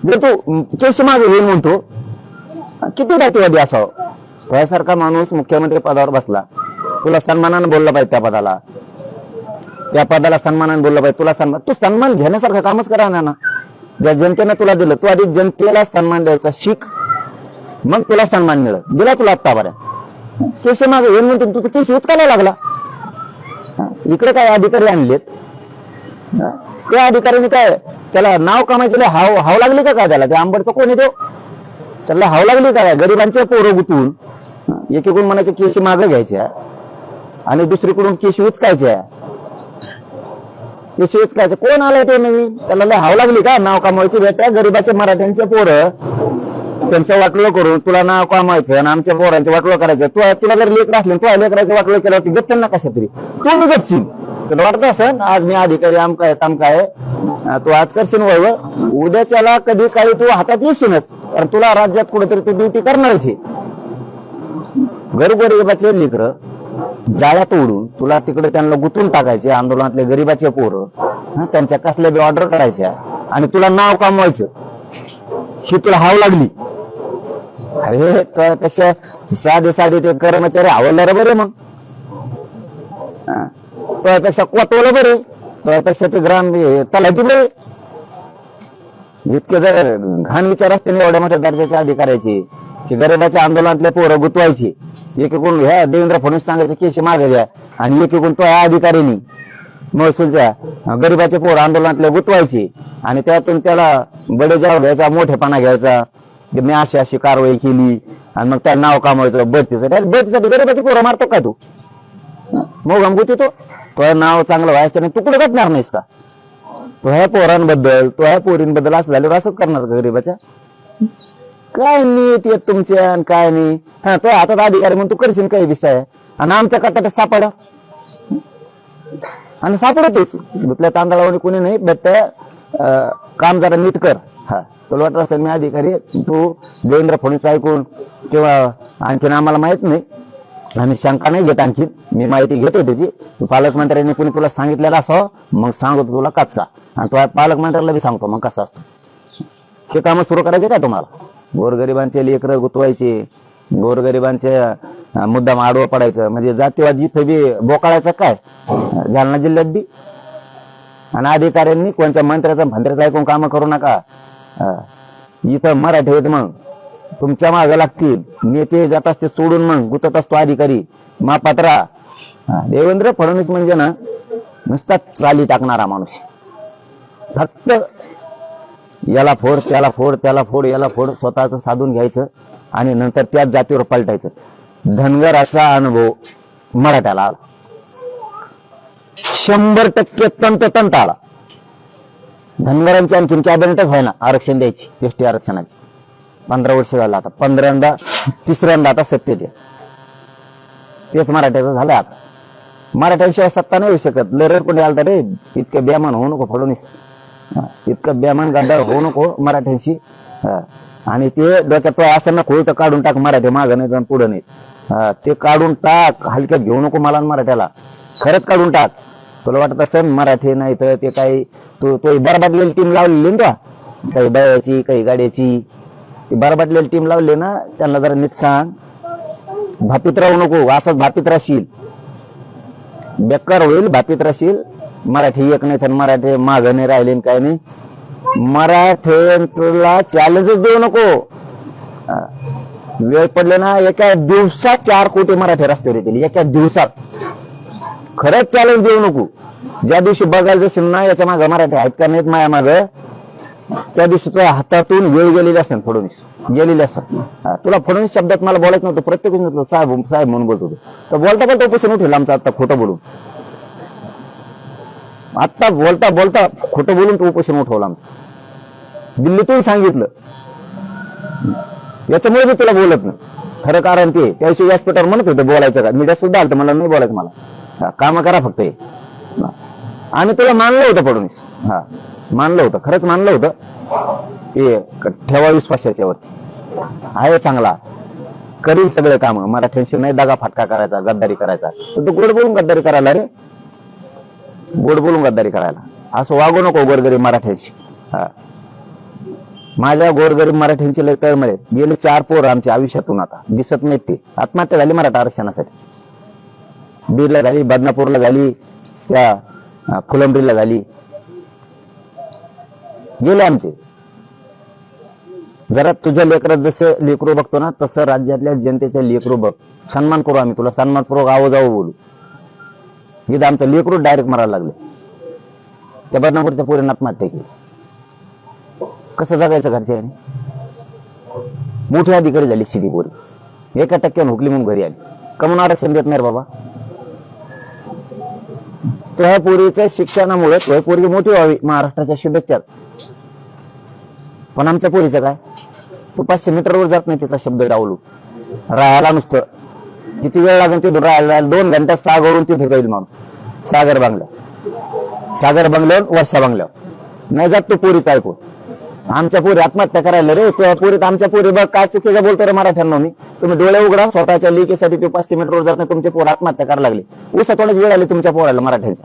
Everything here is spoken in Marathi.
जर तू केस मागे येईल म्हणतो, किती जातीवादी असावं. तुझ्यासारखा माणूस मुख्यमंत्री पदावर बसला, तुला सन्मानाने बोलला पाहिजे त्या पदाला, त्या पदाला सन्मानाने बोललं पाहिजे. तुला सन्मान, तू सन्मान घेण्यासारखं कामच करा ना. ज्या जनतेनं तुला दिलं, तू आधी जनतेला सन्मान द्यायचा शिक, मग तुला सन्मान मिळत. दिला तुला आत्ता बऱ्या केस मागे येऊन म्हणतो, तू केस उचकायला लागला. इकडे काय अधिकारी आणलेत, त्या अधिकाऱ्याने काय त्याला नाव कमायचे हाव लागली का काय त्याला? ते आंबडचं कोण आहे तो, त्याला हाव लागली का काय? गरिबांचे पोरं गुतून एकीकडून म्हणायचे केशी मागे घ्यायच्या आणि दुसरीकडून केशी उचकायच्या. केशी उचकायचे कोण आलाय ते नवीन, त्याला हाव लागली का नाव कमवायची? भेटा गरीबाचे मराठ्यांचे पोरं त्यांचं वाटलं करून तुला नाव कमायचं आणि आमच्या पोरांचं वाटलं करायचं. तुला जर लेकर असले, तुला लेकराचं वाटलं केलं गप्प ना कशा तरी तू बिघडशील. तुला वाटत असं आज मी अधिकारी आमका आहे तामका आहे, तू आज करशील वळ, उद्याच्याला कधी काही तू हातात येशीलच, कारण तुला राज्यात कुठेतरी तू ड्युटी करणारच आहे. गरीबाचे लेकर जाळ्यात उडून तुला तिकडे त्यांना गुंतून टाकायचे, आंदोलनातले गरीबाचे पोरं त्यांच्या कसल्या बी ऑर्डर करायच्या आणि तुला नाव कमवायचं, ही तुला हाव लागली. अरे त्यापेक्षा साधे ते कर्मचारी आवडणार बरे, मग त्यापेक्षा कोतवलं बरे, त्यापेक्षा ते ग्राम तलाठी बरे. इतके जर घाण विचार असते एवढ्या मोठ्या दर्जाच्या अधिकाऱ्याचे की गरीबाच्या आंदोलनातले पोरं गुतवायचे, एकीकडून ह्या देवेंद्र फडणवीस सांगायचे केस मागे घ्या आणि एकीकडून तो या अधिकाऱ्यांनी महसूलच्या गरीबाचे पोरं आंदोलनातले गुतवायचे आणि त्यातून त्याला बडेजाव घ्यायचा, मोठेपणा घ्यायचा, मी अशी कारवाई केली आणि मग त्या नाव कामायचं बढतीसाठी गरीबाचे पोरं मारतो काय तू? मग गमगुती तो नाव चांगलं व्हायचं नाही, तू कुठे घटणार नाहीस का? तो ह्या पोरांबद्दल, तो ह्या पोरींबद्दल असं झाल्यावर असंच करणार का गरीबाच्या? काय नीत येत तुमच्या आणि काय नाही. हा तो हातात अधिकारी म्हणून तू करशील काही विषय आणि आमच्या कचाट्यात सापडा आणि सापडतोच दुसऱ्या तांदळावर कोणी नाही. बट काम जरा नीट कर. हा तुला वाटत असेल मी अधिकारी, तू देवेंद्र फडणवीस ऐकून किंवा आणखीन आम्हाला माहित नाही, आम्ही शंका नाही घेत, आणखी मी माहिती घेतो त्याची. तू पालकमंत्र्यांनी कोणी तुला सांगितलेलं असावं, मग सांगतो तुला कचका, आणि तो पालकमंत्र्याला बी सांगतो मग कसं असतं. हे कामं सुरू करायचे का तुम्हाला? गोरगरिबांचे लेकरं गुतवायचे, गोरगरिबांचे मुद्दाम आडवं पडायचं, म्हणजे जातीवाद जिथं बी बोकाळायचं काय जालना जिल्ह्यात बी. आणि अधिकाऱ्यांनी कोणत्या मंत्र्याचं भंत्र्याचं ऐकून कामं करू नका. इथं मराठी आहेत मग तुमच्या मागे लागतील, नेते जात असते सोडून मग गुतत असतो अधिकारी मापात्रा. देवेंद्र फडणवीस म्हणजे ना नुसता चाली टाकणारा माणूस, फक्त याला फोड त्याला फोड त्याला फोड याला फोड, स्वतःच साधून घ्यायचं आणि नंतर त्याच जातीवर पलटायचं. धनगराचा अनुभव मराठ्याला आला, 100% तंतोतंत आला. धनगरांची आणखीन कॅबिनेटच व्हायना आरक्षण द्यायची, एसटी आरक्षणाची. 15 वर्ष झालं आता, 15दा 3ऱ्यांदा आता सत्तेत आहे. तेच मराठ्याचं झालं. आता मराठ्यांशिवाय सत्ता नाही होऊ शकत. लरड कोणी आलता रे, इतकं बेमान होऊ नको फडणवीस, इतकं बेमान गद्दार होऊ नको मराठ्यांशी. आणि ते डोक्यात असं ना खोळ तर काढून टाक, मराठी मागं नाही जाऊन पुढं नाही, ते काढून टाक. हलक्यात घेऊ नको मला मराठ्याला, खरंच काढून टाक. तुला वाटत असेल मराठी नाही तर ते काही तो बरबाटलेली टीम लावलेली ना, काही बायाची काही गाड्याची, ती बरबाटलेली टीम लावली ना, त्यांना जरा नीट सांग, भापीत राहू नको. असंच भापीत राहशील, बेकार होईल, भापीत राहशील. मराठी एक नाही तर मराठी मागं नाही राहिले काय नाही. मराठ्यांना चॅलेंजच देऊ नको. वेळ पडले ना एका दिवसात 4 कोटी मराठी रस्त्यावर येतील, एका दिवसात. खरंच चॅलेंज देऊ नको. ज्या दिवशी बघायचं असेल ना याच्या मागे मराठी आहेत का नाहीत माया माग, त्या दिवशी तुझ्या हातातून वेळ गेलेली असेल, फडणवीस गेलेली असेल. तुला फडणवीस शब्दात मला बोलायचं नव्हतं, प्रत्येक साहेब साहेब म्हणून बोलतो. तर बोलता बोलता उपोषण उठेल आमचं आता खोटं बोलून. आता बोलता बोलता खोटं बोलून तो उपोषण उठवलं आमचं, दिल्लीतून सांगितलं. याच्यामुळे मी तुला बोलत नाही खरं कारण ते त्या दिवशी व्यासपीठावर म्हणत होते बोलायचं का, मीडिया सुद्धा आलं मला नाही बोलायचं, मला काम करा फक्त हे. आम्ही तुला मानलं होतं फडणवीस, मानलं होतं, खरंच मानलं होतं. हे ठेवा विश्वास याच्यावरती, आहे चांगला, करील सगळे काम, मराठ्यांशी नाही दगा फटका करायचा, गद्दारी करायचा. तर तू गोड बोलून गद्दारी करायला रे, गोड बोलून गद्दारी करायला. असं वागू नको गोरगरीब मराठ्यांशी. माझ्या गोरगरीब मराठ्यांची लय तळमळे. गेले 4 पोर आमच्या आयुष्यातून आता दिसत नाहीत. ते आत्महत्या झाली मराठा आरक्षणासाठी. बीडला झाली, बदनापूरला झाली, त्या फुलंब्रीला झाली, गेले आमचे. जरा तुझ्या लेकरात जसं लेकरू बघतो ना तसं राज्यातल्या जनतेच्या लेकरू बघ. सन्मान करू आम्ही तुला, सन्मानपूर्वक आहो जाऊ बोलू. इथं आमचं लेकरू डायरेक्ट मारायला लागले. त्या बदनापूरच्या पोरीनं आत्महत्या केली. कसं जगायचं घरच्याने? मोठी अधिकारी झाली शिदी पोरी, 1% हुकली म्हणून घरी आली. कमून आरक्षण देत नाही रे बाबा. त्या पोरीच्या शिक्षणामुळे त्या पोरगी मोठी व्हावी, महाराष्ट्राच्या शुभेच्छा. पण आमच्या पोरीचं काय? तू 500 मीटरवर जात नाही तिचा शब्द डावलू. राहायला नुसतं किती वेळ लागेल तिथून राहायला? 2 घंट्यात सागरून तिथे जाईल माणूस. सागर बंगल्यावर वर्षा बंगल्यावर नाही जात तू पोरीचं ऐकून. आमच्या पोरी आत्महत्या करायला रे. तुझ्या पोरीत आमच्या पोरी बघ काय चुकीचं बोलतो रे मराठ्यांना. मी तुम्ही डोळे उघडा, स्वतःच्या लेकीसाठी ते 500 मीटरवर जात नाही तुमचे पोर आत्महत्या करायला लागले. उसा थोडीच वेळ आली तुमच्या पोराला मराठ्यांचा.